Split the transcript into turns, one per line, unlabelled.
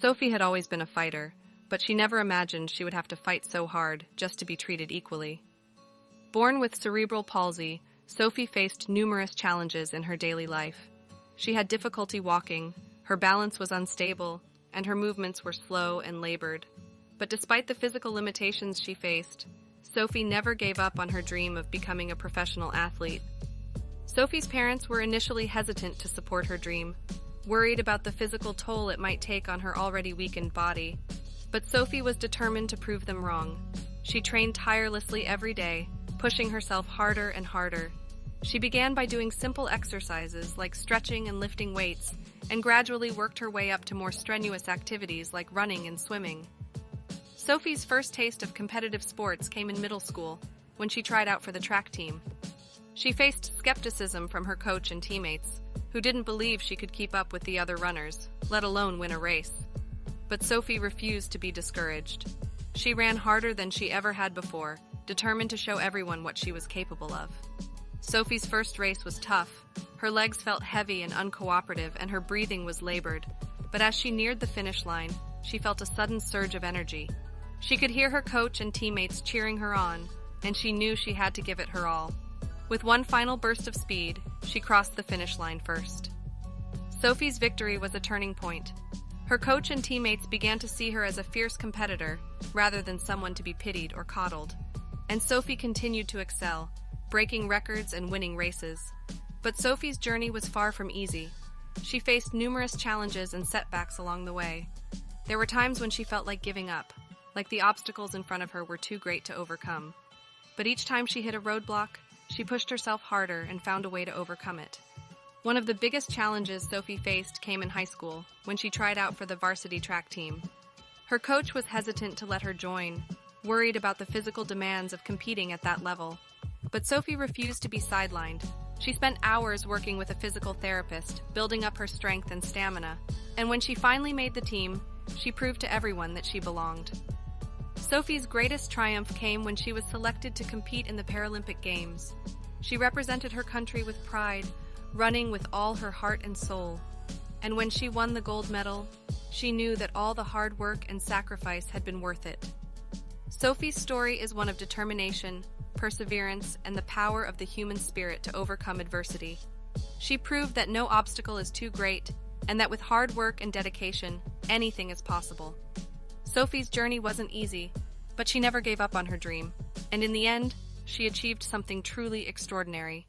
Sophie had always been a fighter, but she never imagined she would have to fight so hard just to be treated equally. Born with cerebral palsy, Sophie faced numerous challenges in her daily life. She had difficulty walking, her balance was unstable, and her movements were slow and labored. But despite the physical limitations she faced, Sophie never gave up on her dream of becoming a professional athlete. Sophie's parents were initially hesitant to support her dream, worried about the physical toll it might take on her already weakened body. But Sophie was determined to prove them wrong. She trained tirelessly every day, pushing herself harder and harder. She began by doing simple exercises like stretching and lifting weights, and gradually worked her way up to more strenuous activities like running and swimming. Sophie's first taste of competitive sports came in middle school, when she tried out for the track team. She faced skepticism from her coach and teammates, who didn't believe she could keep up with the other runners, let alone win a race. But Sophie refused to be discouraged. She ran harder than she ever had before, determined to show everyone what she was capable of. Sophie's first race was tough. Her legs felt heavy and uncooperative, and her breathing was labored. But as she neared the finish line, she felt a sudden surge of energy. She could hear her coach and teammates cheering her on, and she knew she had to give it her all. With one final burst of speed, she crossed the finish line first. Sophie's victory was a turning point. Her coach and teammates began to see her as a fierce competitor, rather than someone to be pitied or coddled. And Sophie continued to excel, breaking records and winning races. But Sophie's journey was far from easy. She faced numerous challenges and setbacks along the way. There were times when she felt like giving up, like the obstacles in front of her were too great to overcome. But each time she hit a roadblock, she pushed herself harder and found a way to overcome it. One of the biggest challenges Sophie faced came in high school, when she tried out for the varsity track team. Her coach was hesitant to let her join, worried about the physical demands of competing at that level. But Sophie refused to be sidelined. She spent hours working with a physical therapist, building up her strength and stamina. And when she finally made the team, she proved to everyone that she belonged. Sophie's greatest triumph came when she was selected to compete in the Paralympic Games. She represented her country with pride, running with all her heart and soul. And when she won the gold medal, she knew that all the hard work and sacrifice had been worth it. Sophie's story is one of determination, perseverance, and the power of the human spirit to overcome adversity. She proved that no obstacle is too great, and that with hard work and dedication, anything is possible. Sophie's journey wasn't easy, but she never gave up on her dream, and in the end, she achieved something truly extraordinary.